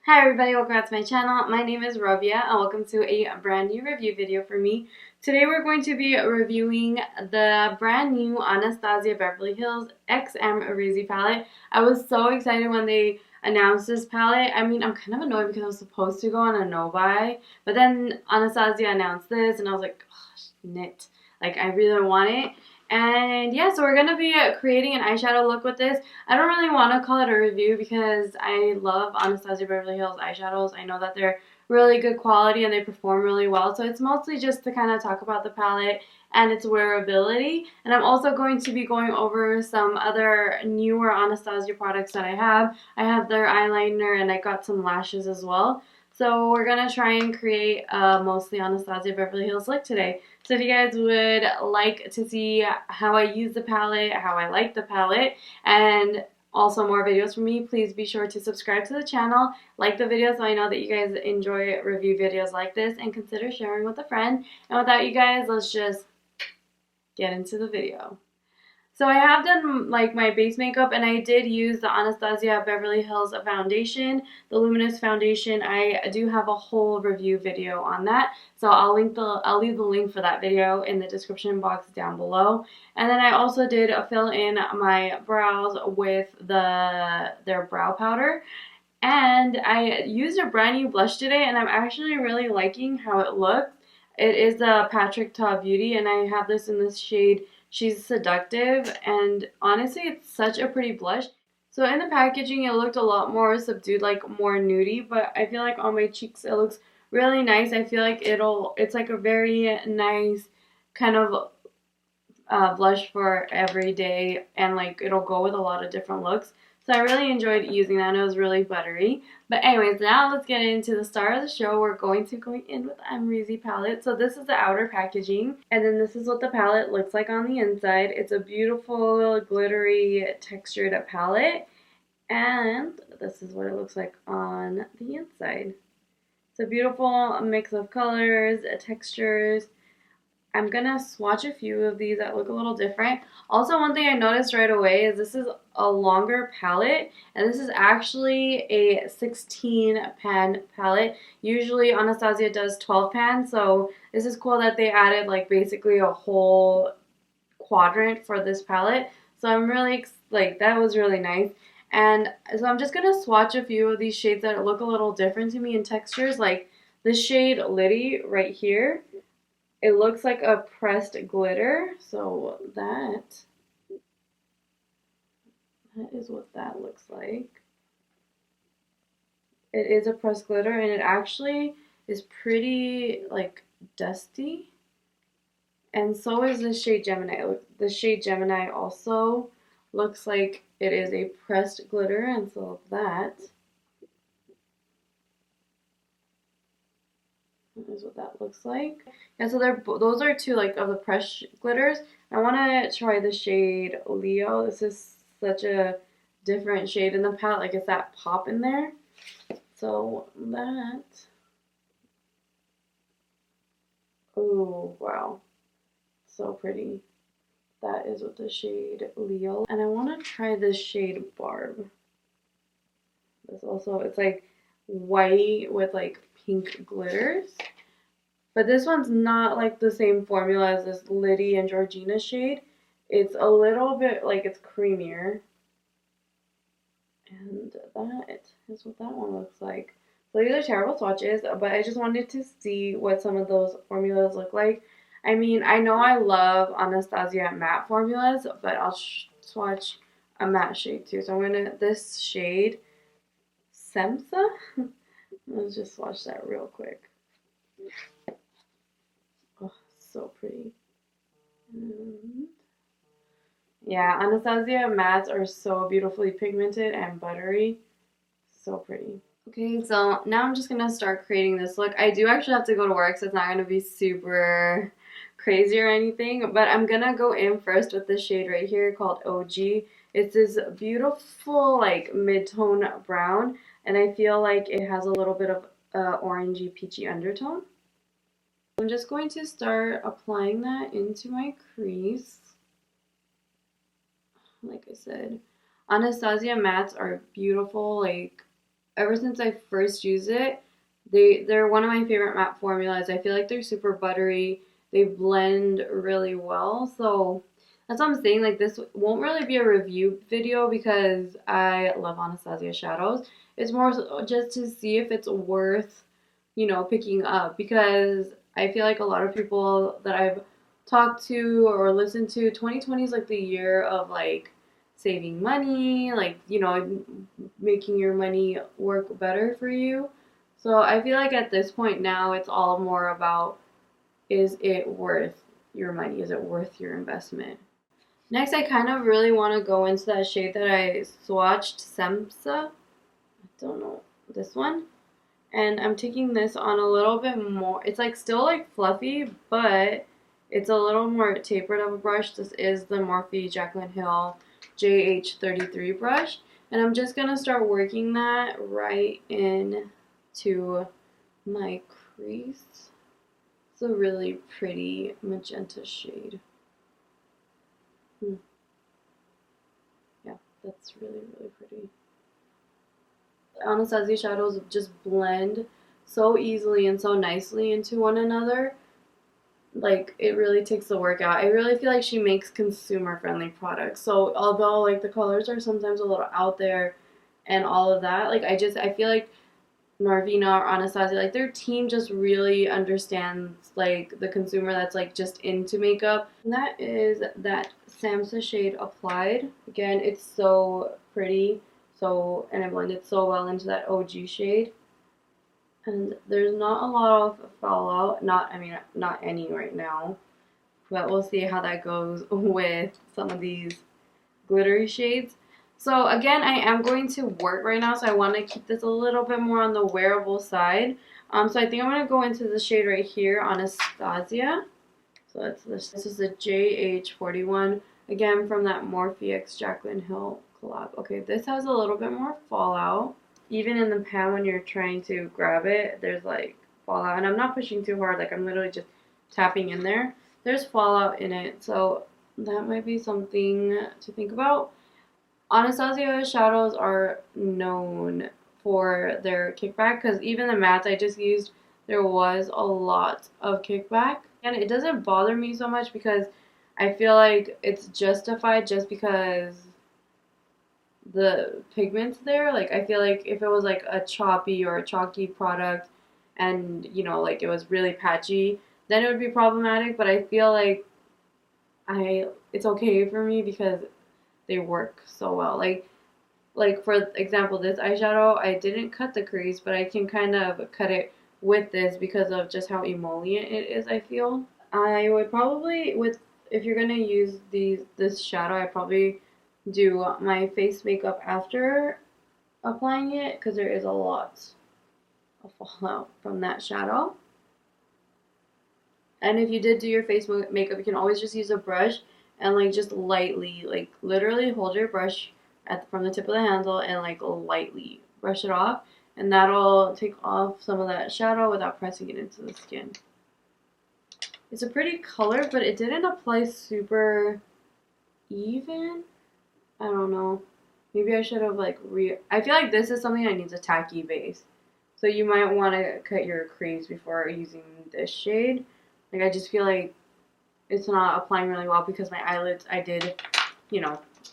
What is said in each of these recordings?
Hi everybody, welcome back to my channel. My name is Rabya and welcome to a brand new review video for me. Today we're going to be reviewing the brand new Anastasia Beverly Hills ABHxAmrezy palette. I was so excited when they announced this palette. I mean, I'm kind of annoyed because I was supposed to go on a no-buy, but then Anastasia announced this and I was like, oh, knit. Like, I really want it. And yeah, so we're going to be creating an eyeshadow look with this. I don't really want to call it a review because I love Anastasia Beverly Hills eyeshadows. I know that they're really good quality and they perform really well. So it's mostly just to kind of talk about the palette and its wearability. And I'm also going to be going over some other newer Anastasia products that I have. I have their eyeliner and I got some lashes as well. So we're going to try and create a mostly Anastasia Beverly Hills look today. So if you guys would like to see how I use the palette, how I like the palette, and also more videos from me, please be sure to subscribe to the channel, like the video so I know that you guys enjoy review videos like this, and consider sharing with a friend. And without you guys, let's just get into the video. So I have done like my base makeup and I did use the Anastasia Beverly Hills foundation, the luminous foundation. I do have a whole review video on that. So I'll leave the link for that video in the description box down below. And then I also did fill in my brows with their brow powder. And I used a brand new blush today and I'm actually really liking how it looks. It is a Patrick Ta Beauty and I have this in this shade She's Seductive, and honestly it's such a pretty blush. So in the packaging it looked a lot more subdued, like more nudie, but I feel like on my cheeks it looks really nice. I feel like it's like a very nice kind of blush for every day, and like it'll go with a lot of different looks. So I really enjoyed using that and it was really buttery. But anyways, now let's get into the star of the show. We're going in with the Amrezy palette. So this is the outer packaging and then this is what the palette looks like on the inside. It's a beautiful glittery textured palette and this is what it looks like on the inside. It's a beautiful mix of colors, textures. I'm gonna swatch a few of these that look a little different. Also, one thing I noticed right away is this is a longer palette, and this is actually a 16 pan palette. Usually Anastasia does 12 pans, so this is cool that they added like basically a whole quadrant for this palette. So I'm really, like, that was really nice. And so I'm just gonna swatch a few of these shades that look a little different to me in textures, like the shade Liddy right here. It looks like a pressed glitter, so that is what that looks like. It is a pressed glitter, and it actually is pretty, like, dusty. And so is the shade Gemini. The shade Gemini also looks like it is a pressed glitter, and so that is what that looks like. And so those are two like of the pressed glitters. I want to try the shade Leo. This is such a different shade in the palette. Like, it's that pop in there. So that. Oh wow, so pretty. That is what the shade Leo. And I want to try this shade Barb. This also, it's like white with like pink glitters. But this one's not like the same formula as this Liddy and Georgina shade. It's a little bit like it's creamier. And that is what that one looks like. So these are terrible swatches, but I just wanted to see what some of those formulas look like. I mean, I know I love Anastasia matte formulas, but I'll swatch a matte shade too. So I'm going to, this shade, Semsa. Let's just swatch that real quick. Oh, so pretty. And yeah, Anastasia mattes are so beautifully pigmented and buttery. So pretty. Okay, so now I'm just going to start creating this look. I do actually have to go to work, so it's not going to be super crazy or anything. But I'm going to go in first with this shade right here called OG. It's this beautiful, like, mid-tone brown. And I feel like it has a little bit of orangey, peachy undertone. I'm just going to start applying that into my crease. Like I said, Anastasia mattes are beautiful, like, ever since I first used it, they're one of my favorite matte formulas. I feel like they're super buttery. They blend really well. So that's what I'm saying. Like, this won't really be a review video because I love Anastasia shadows. It's more so just to see if it's worth, picking up, because I feel like a lot of people that I've talked to or listened to, 2020 is like the year of like saving money, like, making your money work better for you. So I feel like at this point now it's all more about, is it worth your money? Is it worth your investment? Next, I kind of really want to go into that shade that I swatched, Semsa. I don't know, this one. And I'm taking this on a little bit more. It's like still like fluffy, but it's a little more tapered of a brush. This is the Morphe Jaclyn Hill JH33 brush. And I'm just going to start working that right into my crease. It's a really pretty magenta shade. Yeah, that's really, really pretty. Anastasia shadows just blend so easily and so nicely into one another. Like, it really takes the work out. I really feel like she makes consumer friendly products. So although like the colors are sometimes a little out there and all of that, like I feel like Narvina or Anastasia, like their team just really understands like the consumer that's like just into makeup. And that is that Samsa shade Applied. Again, it's so pretty. And it blended so well into that OG shade. And there's not a lot of fallout. Not any right now. But we'll see how that goes with some of these glittery shades. So again, I am going to work right now, so I want to keep this a little bit more on the wearable side. So I think I'm going to go into the shade right here, Anastasia. So that's this. This is the JH41, again from that Morphe x Jaclyn Hill collab. Okay, this has a little bit more fallout. Even in the pan when you're trying to grab it, there's like fallout. And I'm not pushing too hard, like I'm literally just tapping in there. There's fallout in it, so that might be something to think about. Anastasia shadows are known for their kickback, because even the mattes I just used, there was a lot of kickback. And it doesn't bother me so much because I feel like it's justified just because the pigment's there. Like, I feel like if it was like a choppy or a chalky product and, like it was really patchy, then it would be problematic. But I feel like it's okay for me because they work so well. Like for example, this eyeshadow, I didn't cut the crease, but I can kind of cut it with this because of just how emollient it is, I feel. I would probably, if you're gonna use this shadow, I'd probably do my face makeup after applying it, because there is a lot of fallout from that shadow. And if you did do your face makeup, you can always just use a brush and like just lightly, like literally hold your brush from the tip of the handle and like lightly brush it off, and that'll take off some of that shadow without pressing it into the skin. It's a pretty color, but it didn't apply super even. I don't know. Maybe I should have like I feel like this is something that needs a tacky base. So you might want to cut your crease before using this shade. Like, I just feel like it's not applying really well because my eyelids, I did,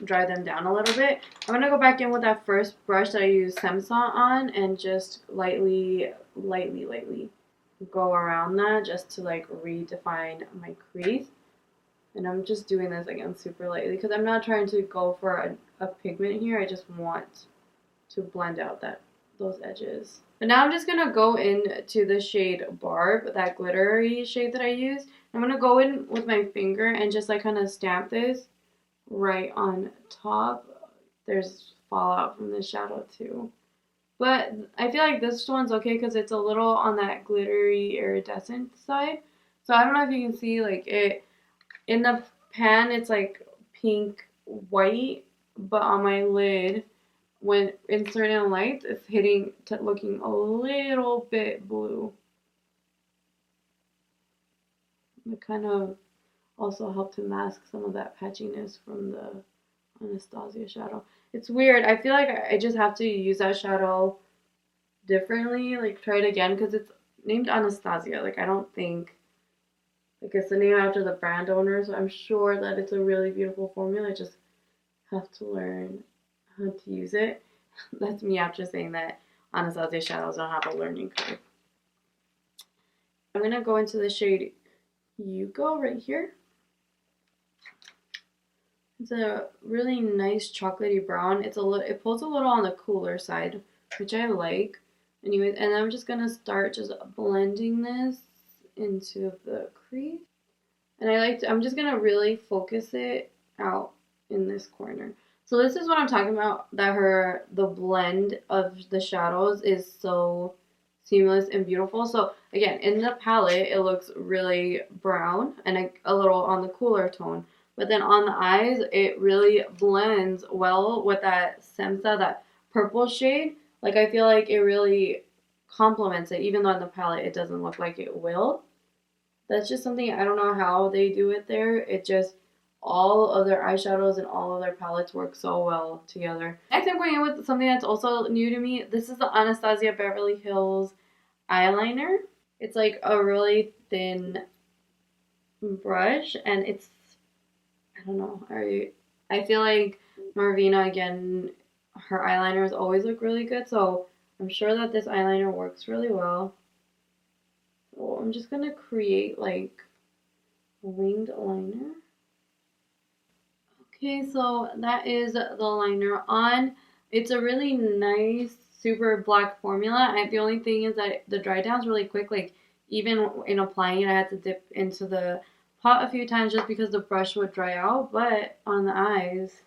dry them down a little bit. I'm going to go back in with that first brush that I used Semsa on and just lightly go around that just to like redefine my crease. And I'm just doing this again super lightly because I'm not trying to go for a pigment here. I just want to blend out those edges. But now I'm just going to go into the shade Barb, that glittery shade that I used. I'm going to go in with my finger and just like kind of stamp this right on top. There's fallout from this shadow too. But I feel like this one's okay because it's a little on that glittery iridescent side. So I don't know if you can see, like, it in the pan it's like pink white, but on my lid when inserting lights it's looking a little bit blue. It kind of also helped to mask some of that patchiness from the Anastasia shadow. It's weird. I feel like I just have to use that shadow differently, like try it again, because it's named Anastasia. Like I don't think, like it's the name after the brand owner, so I'm sure that it's a really beautiful formula. I just have to learn how to use it. That's me after saying that Anastasia shadows don't have a learning curve. I'm gonna go into the shade Yuko right here. It's a really nice chocolatey brown. It pulls a little on the cooler side, which I like. Anyways, and I'm just gonna start just blending this into the crease. And I'm just gonna really focus it out in this corner. So this is what I'm talking about, that the blend of the shadows is so seamless and beautiful. So again, in the palette, it looks really brown and a little on the cooler tone. But then on the eyes, it really blends well with that Semsa, that purple shade. Like I feel like it really complements it, even though in the palette it doesn't look like it will. That's just something, I don't know how they do it there. It just, all of their eyeshadows and all of their palettes work so well together. Next, I'm going in with something that's also new to me. This is the Anastasia Beverly Hills eyeliner. It's like a really thin brush, and it's, I don't know, I feel like Marvina, again, her eyeliners always look really good, so I'm sure that this eyeliner works really well. So I'm just gonna create like a winged liner. Okay, so that is the liner on. It's a really nice, super black formula. The only thing is that the dry down's really quick. Like, even in applying it, I had to dip into the pot a few times just because the brush would dry out. But on the eyes,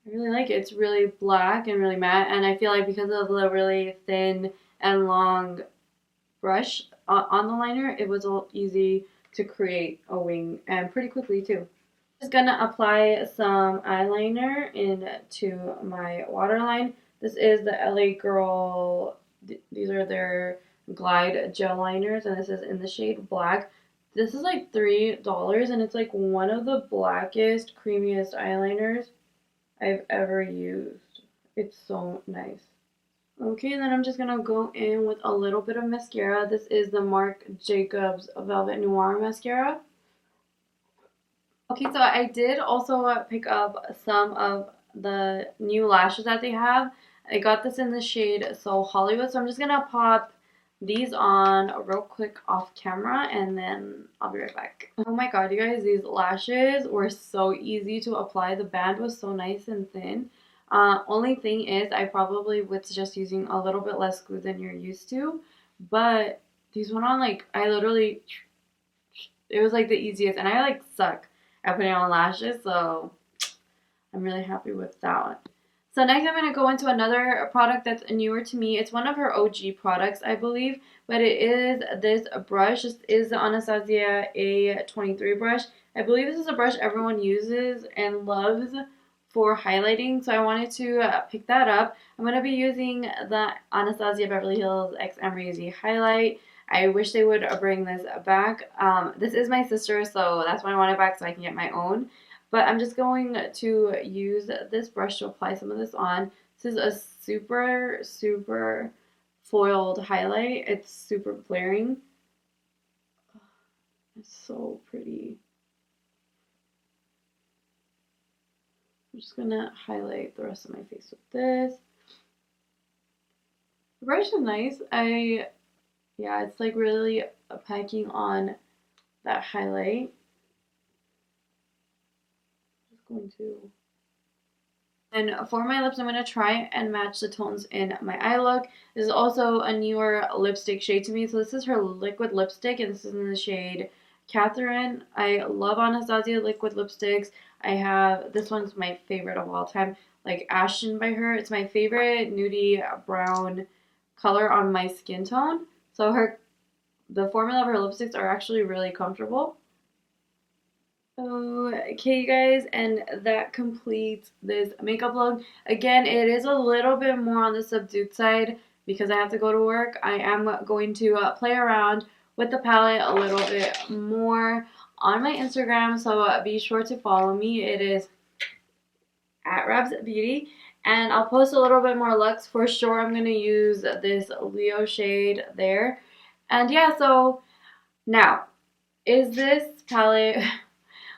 I really like it. It's really black and really matte. And I feel like because of the really thin and long brush on the liner, it was all easy to create a wing, and pretty quickly too. Just gonna apply some eyeliner into my waterline. This is the LA Girl, these are their Glide gel liners, and this is in the shade black. This is like $3, and it's like one of the blackest, creamiest eyeliners I've ever used. It's so nice. Okay, and then I'm just gonna go in with a little bit of mascara. This is the Marc Jacobs Velvet Noir mascara. Okay, so I did also pick up some of the new lashes that they have. I got this in the shade So Hollywood, so I'm just gonna pop these on real quick off camera, and then I'll be right back. Oh my god, you guys, these lashes were so easy to apply. The band was so nice and thin. Only thing is, I probably would suggest using a little bit less glue than you're used to, but these went on like, it was like the easiest, and I like suck at putting on lashes, so I'm really happy with that one. So next I'm going to go into another product that's newer to me. It's one of her OG products, I believe, but it is this brush. This is the Anastasia A23 brush. I believe this is a brush everyone uses and loves for highlighting, so I wanted to pick that up. I'm going to be using the Anastasia Beverly Hills ABHxAmrezy highlight. I wish they would bring this back. This is my sister, so that's why I want it back, so I can get my own. But I'm just going to use this brush to apply some of this on. This is a super, super foiled highlight. It's super glaring. It's so pretty. I'm just going to highlight the rest of my face with this. The brush is nice. Yeah, it's like really packing on that highlight. Just going to. And for my lips, I'm going to try and match the tones in my eye look. This is also a newer lipstick shade to me. So this is her liquid lipstick, and this is in the shade Catherine. I love Anastasia liquid lipsticks. This one's my favorite of all time, like Ashton by her. It's my favorite nudie brown color on my skin tone. So the formula of her lipsticks are actually really comfortable. Okay, you guys, and that completes this makeup look. Again, it is a little bit more on the subdued side because I have to go to work. I am going to play around with the palette a little bit more on my Instagram, so be sure to follow me. It is @RabsBeauty. And I'll post a little bit more looks. For sure, I'm going to use this Leo shade there. And yeah, so now, is this palette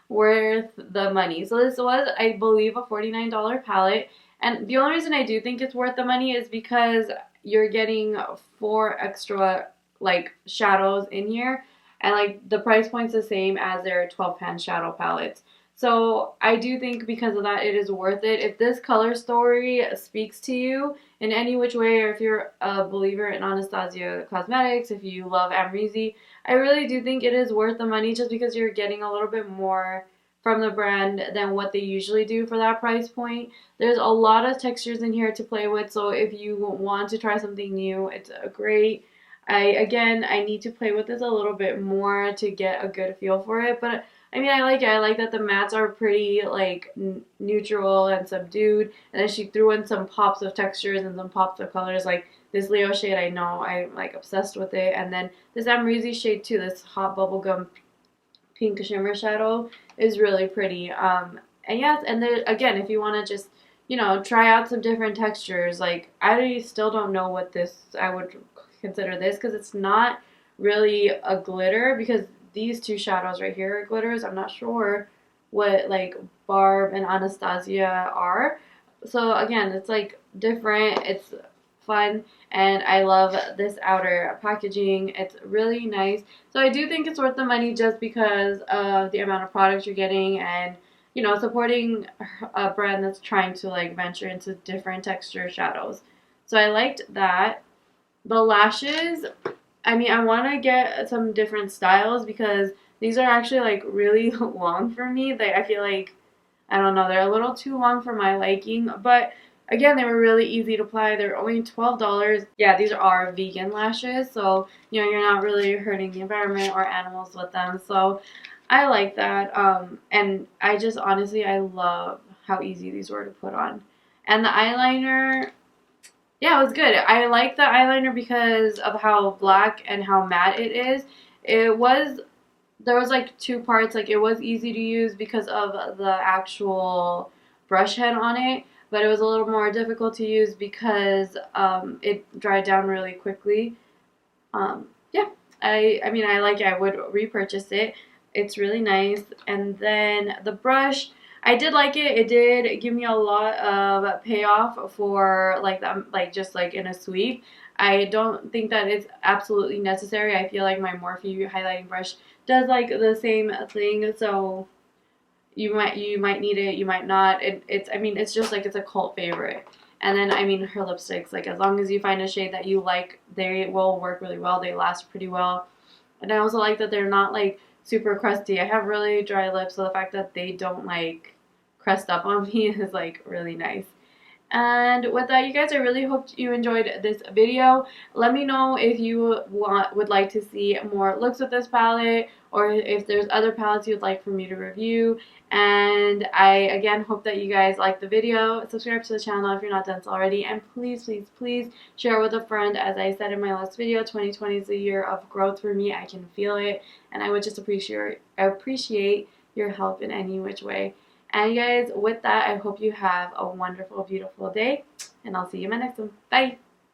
worth the money? So this was, I believe, a $49 palette. And the only reason I do think it's worth the money is because you're getting 4 extra like shadows in here, and like the price point's the same as their 12 pan shadow palettes. So I do think because of that it is worth it. If this color story speaks to you in any which way, or if you're a believer in Anastasia Cosmetics, if you love Amrezy, I really do think it is worth the money just because you're getting a little bit more from the brand than what they usually do for that price point. There's a lot of textures in here to play with, so if you want to try something new, it's a great. I need to play with this a little bit more to get a good feel for it, but I mean, I like it. I like that the mattes are pretty like neutral and subdued, and then she threw in some pops of textures and some pops of colors. Like this Leo shade, I know I'm like obsessed with it, and then this Amrezy shade too, this hot bubblegum pink shimmer shadow is really pretty. And yes, and there again, if you want to just try out some different textures, like I still don't know what this I would consider this because it's not really a glitter because these two shadows right here are glitters. I'm not sure what like Barb and Anastasia are. So again, it's like different. It's fun, and I love this outer packaging. It's really nice. So I do think it's worth the money just because of the amount of products you're getting, and supporting a brand that's trying to like venture into different texture shadows. So I liked that. The lashes, I mean, I want to get some different styles because these are actually like really long for me. I feel like, I don't know, they're a little too long for my liking, but again, they were really easy to apply. They're only $12. Yeah, these are vegan lashes, so you're not really hurting the environment or animals with them. So I like that. And I just honestly, I love how easy these were to put on. And the eyeliner, yeah, it was good. I like the eyeliner because of how black and how matte it is. It was, there was like two parts. Like it was easy to use because of the actual brush head on it, but it was a little more difficult to use because it dried down really quickly. Yeah, I mean, I like it. I would repurchase it. It's really nice. And then the brush, I did like it. It did give me a lot of payoff for like like just like in a sweep. I don't think that it's absolutely necessary. I feel like my Morphe highlighting brush does like the same thing. So you might need it, you might not. It's I mean, it's just like it's a cult favorite. And then I mean her lipsticks, like as long as you find a shade that you like, they will work really well. They last pretty well. And I also like that they're not like super crusty. I have really dry lips, so the fact that they don't like crust up on me is like really nice. And with that, you guys, I really hope you enjoyed this video. Let me know if you would like to see more looks with this palette, or if there's other palettes you'd like for me to review. And I, again, hope that you guys like the video. Subscribe to the channel if you're not done so already. And please, please, please share with a friend. As I said in my last video, 2020 is a year of growth for me. I can feel it. And I would just appreciate your help in any which way. And you guys, with that, I hope you have a wonderful, beautiful day, and I'll see you in my next one. Bye!